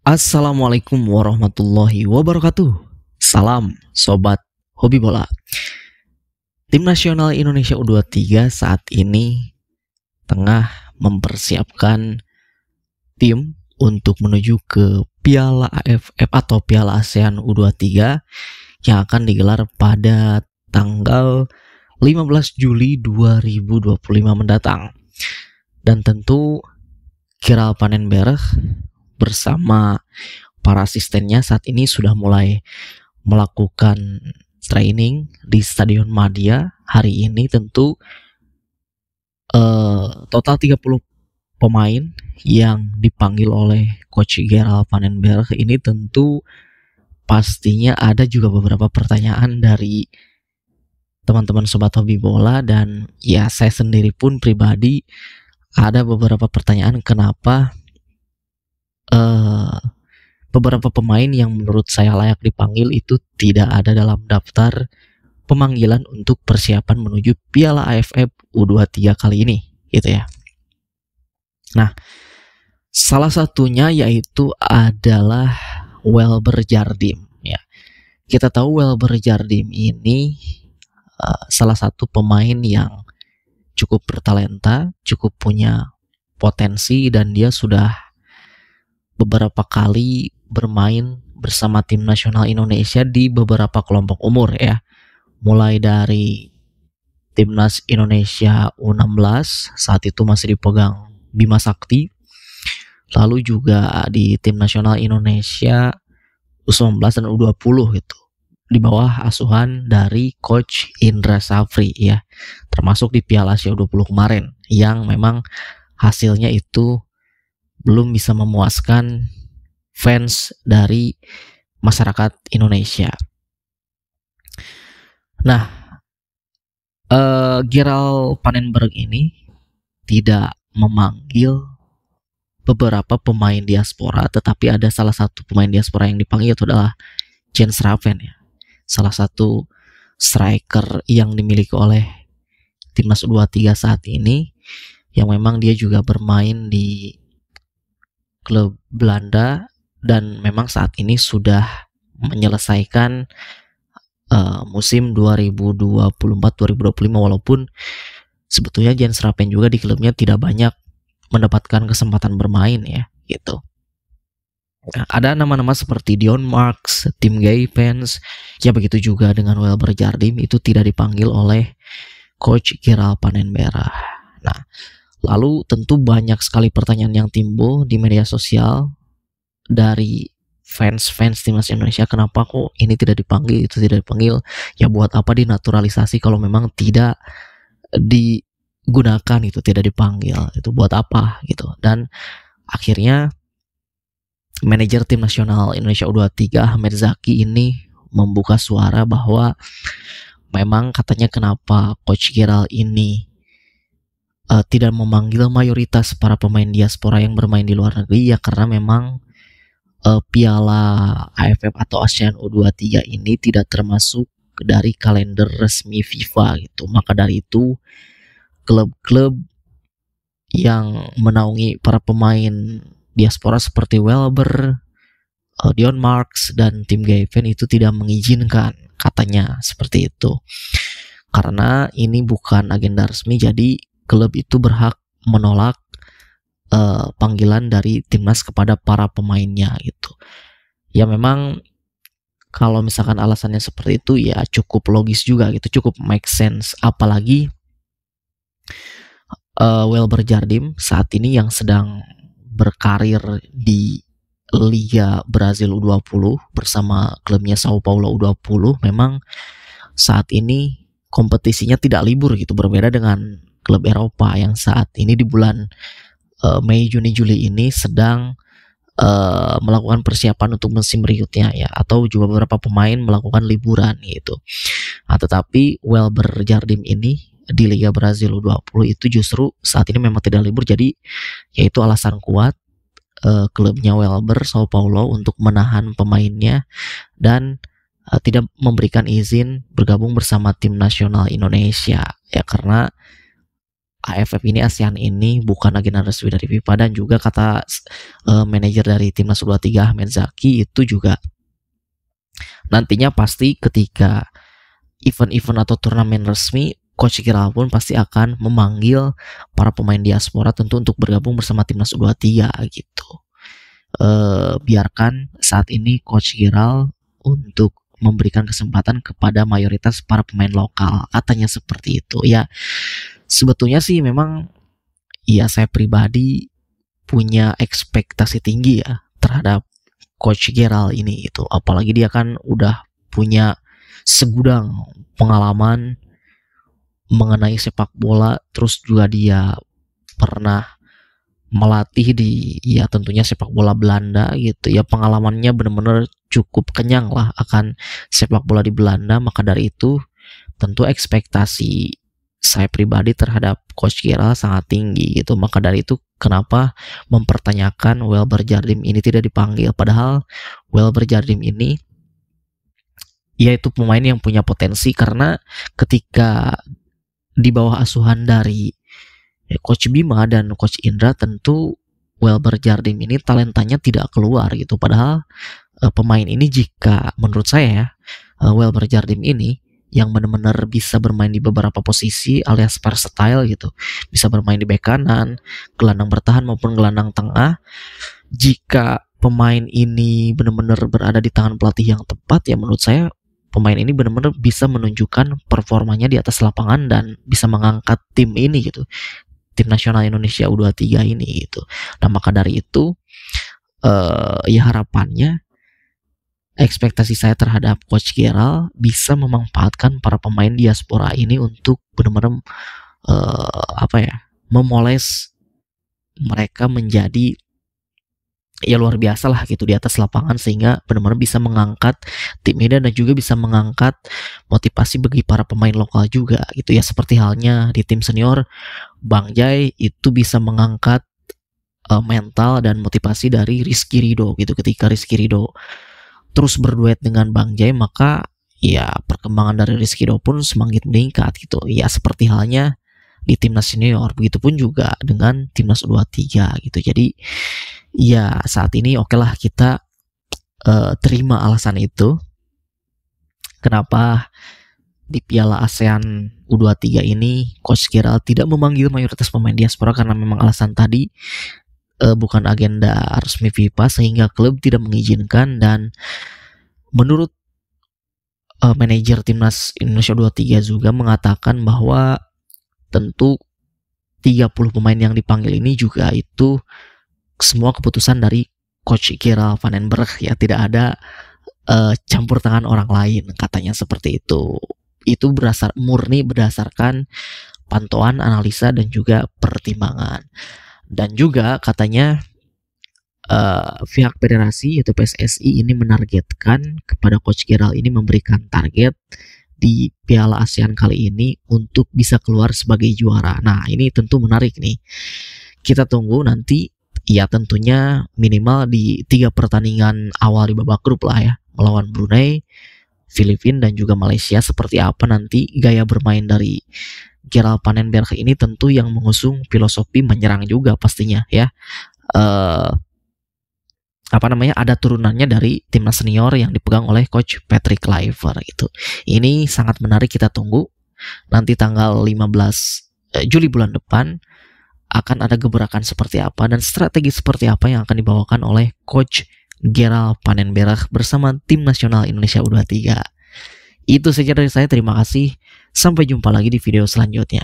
Assalamualaikum warahmatullahi wabarakatuh. Salam sobat hobi bola. Tim nasional Indonesia U23 saat ini tengah mempersiapkan tim untuk menuju ke Piala AFF atau Piala ASEAN U23 yang akan digelar pada tanggal 15 Juli 2025 mendatang. Dan tentu Kira Panenberg bersama para asistennya saat ini sudah mulai melakukan training di Stadion Madia hari ini. Tentu total 30 pemain yang dipanggil oleh Coach Gerald Vandenberg ini tentu pastinya ada juga beberapa pertanyaan dari teman-teman sobat hobi bola, dan ya saya sendiri pun pribadi ada beberapa pertanyaan kenapa beberapa pemain yang menurut saya layak dipanggil itu tidak ada dalam daftar pemanggilan untuk persiapan menuju Piala AFF U23 kali ini, gitu ya. Nah, salah satunya yaitu adalah Welber Jardim. Ya, kita tahu Welber Jardim ini salah satu pemain yang cukup bertalenta, cukup punya potensi, dan dia sudah beberapa kali bermain bersama tim nasional Indonesia di beberapa kelompok umur ya. Mulai dari Timnas Indonesia U16 saat itu masih dipegang Bima Sakti. Lalu juga di tim nasional Indonesia U19 dan U20 gitu. Di bawah asuhan dari Coach Indra Safri ya. Termasuk di Piala Asia U20 kemarin yang memang hasilnya itu belum bisa memuaskan fans dari masyarakat Indonesia. Nah, Gerald Panenberg ini tidak memanggil beberapa pemain diaspora, tetapi ada salah satu pemain diaspora yang dipanggil, itu adalah Jens Raven ya. Salah satu striker yang dimiliki oleh Timnas U23 saat ini, yang memang dia juga bermain di klub Belanda dan memang saat ini sudah menyelesaikan musim 2024-2025, walaupun sebetulnya Jens Raven juga di klubnya tidak banyak mendapatkan kesempatan bermain ya gitu. Nah, ada nama-nama seperti Dion Marks, Tim Gaypens, ya begitu juga dengan Welber Jardim itu tidak dipanggil oleh Coach Gerald Panenberg. Nah, lalu tentu banyak sekali pertanyaan yang timbul di media sosial dari fans Timnas Indonesia, kenapa kok ini tidak dipanggil, itu tidak dipanggil, ya buat apa dinaturalisasi kalau memang tidak digunakan, itu tidak dipanggil, itu buat apa gitu. Dan akhirnya manajer tim nasional Indonesia U23 Ahmed Zaki ini membuka suara bahwa memang katanya kenapa Coach Gerald ini tidak memanggil mayoritas para pemain diaspora yang bermain di luar negeri, ya karena memang Piala AFF atau ASEAN U23 ini tidak termasuk dari kalender resmi FIFA gitu. Maka dari itu klub-klub yang menaungi para pemain diaspora seperti Welber, Dion Marks, dan Tim Gayven itu tidak mengizinkan, katanya seperti itu. Karena ini bukan agenda resmi, jadi klub itu berhak menolak panggilan dari timnas kepada para pemainnya gitu. Ya memang kalau misalkan alasannya seperti itu ya cukup logis juga gitu, cukup make sense. Apalagi Welber Jardim saat ini yang sedang berkarir di Liga Brazil U20 bersama klubnya Sao Paulo U20, memang saat ini kompetisinya tidak libur gitu, berbeda dengan klub Eropa yang saat ini di bulan Mei, Juni, Juli ini sedang melakukan persiapan untuk musim berikutnya ya, atau juga beberapa pemain melakukan liburan gitu. Nah, tetapi Welber Jardim ini di Liga Brazil U20 itu justru saat ini memang tidak libur, jadi yaitu alasan kuat klubnya Welber Sao Paulo untuk menahan pemainnya dan tidak memberikan izin bergabung bersama tim nasional Indonesia ya, karena AFF ini, ASEAN ini bukan agenda resmi dari FIFA, dan juga kata manajer dari Timnas U23 Ahmed Zaki itu juga nantinya pasti ketika event-event atau turnamen resmi, Coach Giral pun pasti akan memanggil para pemain diaspora tentu untuk bergabung bersama Timnas U23 gitu. Biarkan saat ini Coach Giral untuk memberikan kesempatan kepada mayoritas para pemain lokal, katanya seperti itu. Ya, sebetulnya sih memang ya saya pribadi punya ekspektasi tinggi ya terhadap Coach Giral ini itu. Apalagi dia kan udah punya segudang pengalaman mengenai sepak bola, terus juga dia pernah melatih di ya tentunya sepak bola Belanda gitu ya. Pengalamannya benar-benar cukup kenyang lah akan sepak bola di Belanda. Maka dari itu tentu ekspektasi saya pribadi terhadap Coach Giral sangat tinggi gitu. Maka dari itu kenapa mempertanyakan Welber Jardim ini tidak dipanggil, padahal Welber Jardim ini yaitu pemain yang punya potensi, karena ketika di bawah asuhan dari Coach Bima dan Coach Indra, tentu Welber Jardim ini talentanya tidak keluar gitu. Padahal pemain ini, jika menurut saya ya, Welber Jardim ini yang benar-benar bisa bermain di beberapa posisi alias versatile gitu, bisa bermain di bek kanan, gelandang bertahan maupun gelandang tengah. Jika pemain ini benar-benar berada di tangan pelatih yang tepat, ya menurut saya pemain ini benar-benar bisa menunjukkan performanya di atas lapangan dan bisa mengangkat tim ini gitu, tim nasional Indonesia U23 ini gitu. Nah maka dari itu ya harapannya, ekspektasi saya terhadap Coach Giral bisa memanfaatkan para pemain diaspora ini untuk benar-benar memoles mereka menjadi ya luar biasa lah gitu di atas lapangan, sehingga benar-benar bisa mengangkat tim ini dan juga bisa mengangkat motivasi bagi para pemain lokal juga gitu ya. Seperti halnya di tim senior, Bang Jai itu bisa mengangkat mental dan motivasi dari Rizky Ridho gitu. Ketika Rizky Ridho terus berduet dengan Bang Jai, maka ya perkembangan dari Rizky Ridho pun semakin meningkat gitu ya. Seperti halnya di timnas senior, begitupun juga dengan timnas U23 gitu. Jadi ya saat ini oke lah kita terima alasan itu kenapa di Piala ASEAN U23 ini Coach Giral tidak memanggil mayoritas pemain diaspora, karena memang alasan tadi bukan agenda resmi FIFA sehingga klub tidak mengizinkan. Dan menurut manajer timnas Indonesia U23 juga mengatakan bahwa tentu 30 pemain yang dipanggil ini juga itu semua keputusan dari Coach Giral van den Berg ya, tidak ada campur tangan orang lain, katanya seperti itu. Itu murni berdasarkan pantauan, analisa dan juga pertimbangan. Dan juga katanya pihak federasi yaitu PSSI ini menargetkan kepada Coach Giral ini memberikan target di Piala ASEAN kali ini untuk bisa keluar sebagai juara. Nah ini tentu menarik nih, kita tunggu nanti ya, tentunya minimal di 3 pertandingan awal di babak grup lah ya, melawan Brunei, Filipina dan juga Malaysia. Seperti apa nanti gaya bermain dari Giral van den Berg ini, tentu yang mengusung filosofi menyerang juga pastinya ya. Ada turunannya dari timnas senior yang dipegang oleh Coach Patrick Kluivert itu. Ini sangat menarik, kita tunggu nanti tanggal 15 Juli bulan depan akan ada gebrakan seperti apa dan strategi seperti apa yang akan dibawakan oleh Coach Giral van den Berg bersama tim nasional Indonesia U23. Itu saja dari saya, terima kasih. Sampai jumpa lagi di video selanjutnya.